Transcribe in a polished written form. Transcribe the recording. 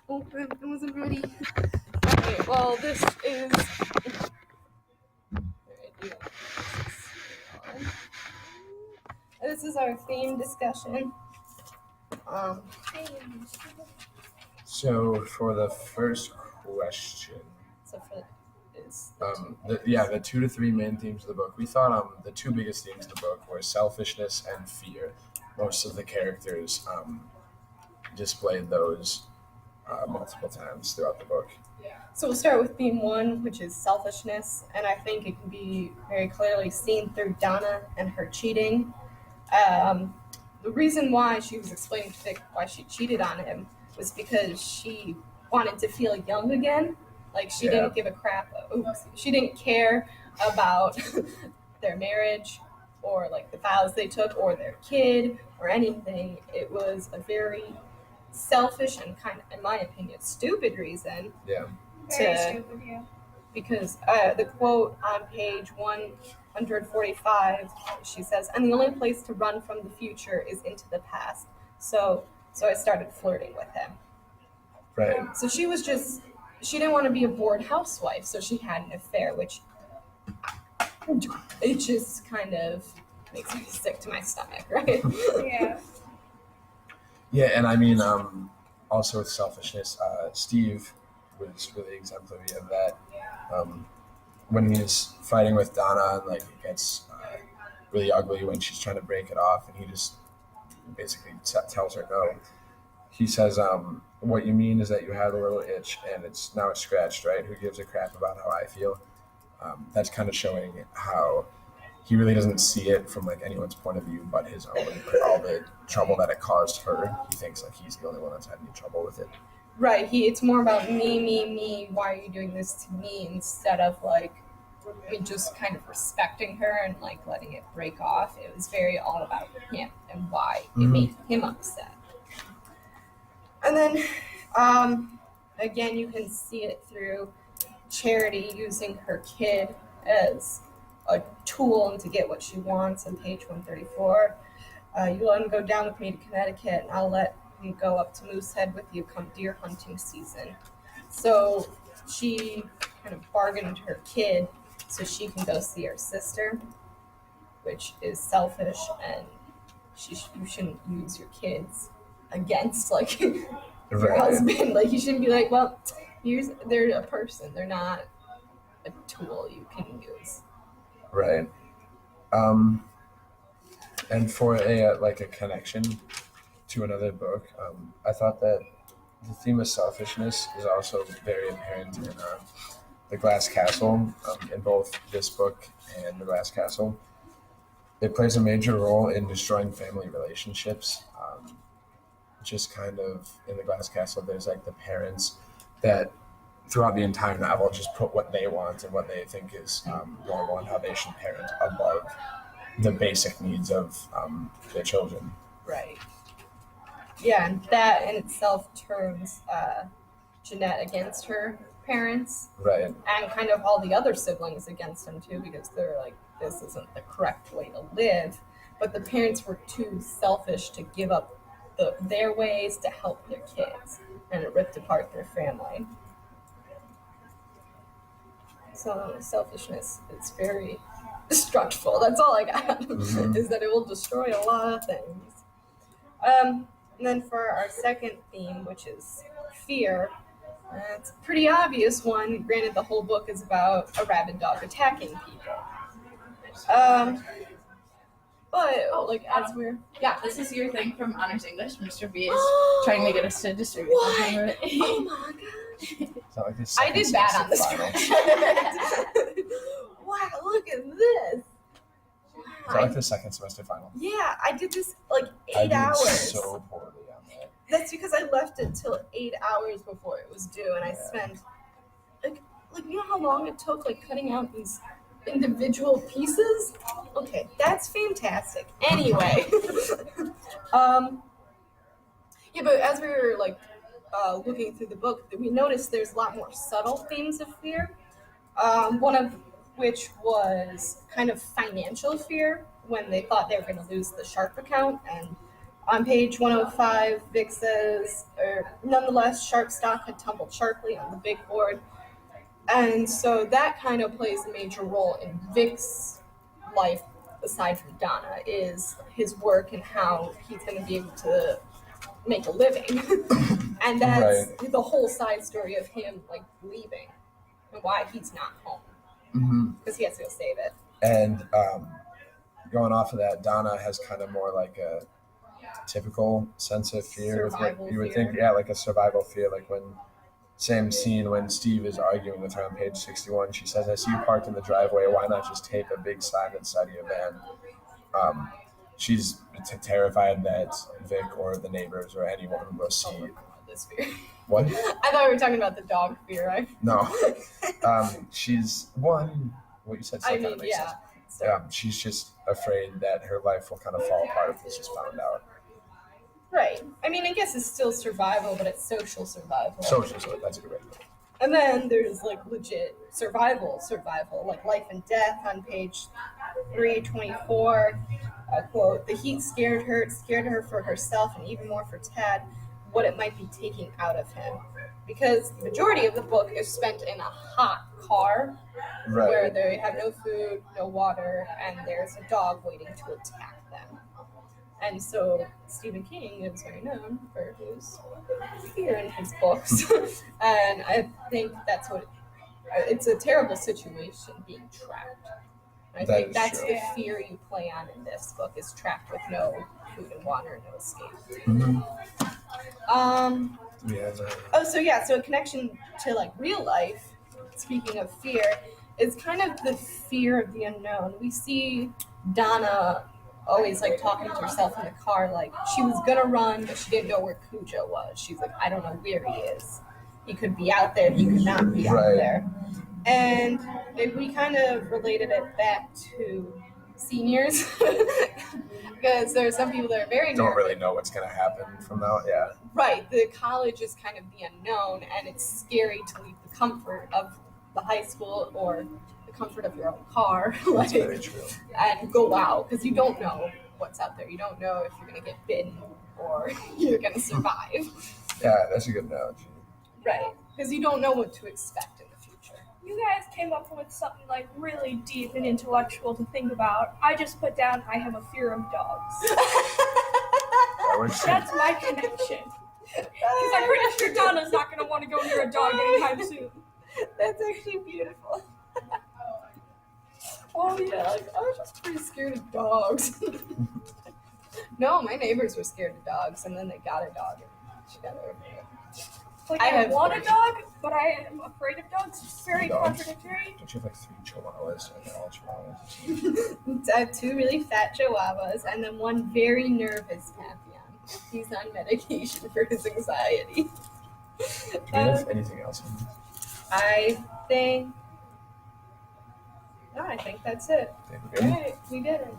Oh, I wasn't ready. Okay, well, this is. This is our theme discussion. Um, So for the first question, so for is the 2 to 3 main themes of the book, we thought the two biggest themes of the book were selfishness and fear. Most of the characters displayed those multiple times throughout the book. So we'll start with theme one, which is selfishness, and I think it can be very clearly seen through Donna and her cheating. Um, the reason why she was explaining to Vic why she cheated on him was because she wanted to feel young again. Like she didn't give a crap. Oops, she didn't care about their marriage or like the vows they took or their kid or anything. It was a very selfish and kind of, in my opinion, stupid reason. Yeah. Very stupid, yeah. Because the quote on page 145, she says, "And the only place to run from the future is into the past." So I started flirting with him. Right. So she didn't want to be a bored housewife, so she had an affair, which it just kind of makes me sick to my stomach, right? Yeah. Yeah, and I mean, also with selfishness, Steve was really exemplary of that. When he's fighting with Donna, and like it gets really ugly when she's trying to break it off, and he just basically tells her no. He says, "What you mean is that you had a little itch, and it's scratched, right? Who gives a crap about how I feel?" That's kind of showing how he really doesn't see it from like anyone's point of view but his own. All the trouble that it caused her, he thinks like he's the only one that's had any trouble with it. Right. It's more about me. Why are you doing this to me? Instead of like just kind of respecting her and like letting it break off. It was very all about him and why it made him upset. And then, again, you can see it through Charity using her kid as a tool and to get what she wants on page 134. You let him go down with me to Connecticut, and I'll let him go up to Moosehead with you come deer hunting season. So she kind of bargained her kid so she can go see her sister, which is selfish, and you shouldn't use your kids against like your husband. Like you shouldn't be like, well, they're a person, they're not a tool you can use. Right. And for a connection to another book, I thought that the theme of selfishness is also very apparent in The Glass Castle, in both this book and The Glass Castle. It plays a major role in destroying family relationships. Just kind of in The Glass Castle, there's like the parents that throughout the entire novel just put what they want and what they think is normal and how they should parent above the basic needs of their children. Right. Yeah, and that in itself turns Jeanette against her parents. Right. And kind of all the other siblings against them too, because they're like, this isn't the correct way to live. But the parents were too selfish to give up their ways to help their kids, and it ripped apart their family. So selfishness is very destructive. That's all I got. Is that it will destroy a lot of things. And then for our second theme, which is fear, it's a pretty obvious one. Granted, the whole book is about a rabid dog attacking people. But as we're this is your thing from Honors English. Mr. B is trying to get us to distribute what? Oh my gosh! I did bad on this one. Wow! Look at this. Is that like the second semester final? Yeah, I did this like 8 hours. So poorly on that. That's because I left it till 8 hours before it was due, and I spent like you know how long it took cutting out these individual pieces? Okay, that's fantastic. Anyway, yeah, but as we were looking through the book, we noticed there's a lot more subtle themes of fear. One of which was kind of financial fear when they thought they were going to lose the Sharp account, and On page 105, Vic says, nonetheless, sharp stock had tumbled sharply on the big board. And so that kind of plays a major role in Vic's life, aside from Donna, is his work and how he's going to be able to make a living. And that's the whole side story of him, like, leaving and why he's not home. Because he has to go save it. And going off of that, Donna has kind of more like a typical sense of fear with what you would think. Yeah, like a survival fear. Like when, same scene when Steve is arguing with her on page 61, she says, "I see you parked in the driveway. Why not just tape a big sign inside of your van?" She's terrified that Vic or the neighbors or anyone will see this fear. What? I thought we were talking about the dog fear, right? No. She's one. What you said still kind of makes sense. So. She's just afraid that her life will kind of fall apart if this is found out. Right. I mean, I guess it's still survival, but it's social survival. Social survival, that's a good way to put it. And then there's like legit survival, like life and death on page 324. Quote, "The heat scared her. It scared her for herself and even more for Tad, what it might be taking out of him." Because the majority of the book is spent in a hot car where they have no food, no water, and there's a dog waiting to attack them. And so Stephen King is very known for his fear in his books. And I think that's what it's a terrible situation, being trapped. I think that's the fear you play on in this book, is trapped with no food and water, no escape. So a connection to like real life, speaking of fear, is kind of the fear of the unknown. We see Donna always like talking to herself in the car, like she was gonna run, but she didn't know where Cujo was. She's like, I don't know where he is. He could be out there, he could not be out there. And we kind of related it back to seniors, because there are some people that are very nervous. Don't really know what's going to happen from now. Yeah. Right. The college is kind of the unknown, and it's scary to leave the comfort of the high school or the comfort of your own car. That's very true. And go out, because you don't know what's out there. You don't know if you're going to get bitten or you're going to survive. Yeah, that's a good analogy. Right. Because you don't know what to expect in the future. You guys came up with something like really deep and intellectual to think about. I just put down, I have a fear of dogs. That's my connection. Because I'm pretty sure Donna's not going to want to go near a dog anytime soon. That's actually beautiful. Oh yeah, like I was just pretty scared of dogs. No, my neighbors were scared of dogs, and then they got a dog, and she got over it. Like, I want a dog, but I am afraid of dogs. It's very contradictory. Don't you have like 3 chihuahuas? All chihuahuas? I have 2 really fat chihuahuas, and then 1 very nervous Papillon. He's on medication for his anxiety. Do we have anything else? I think that's it. Okay. All right, we did it.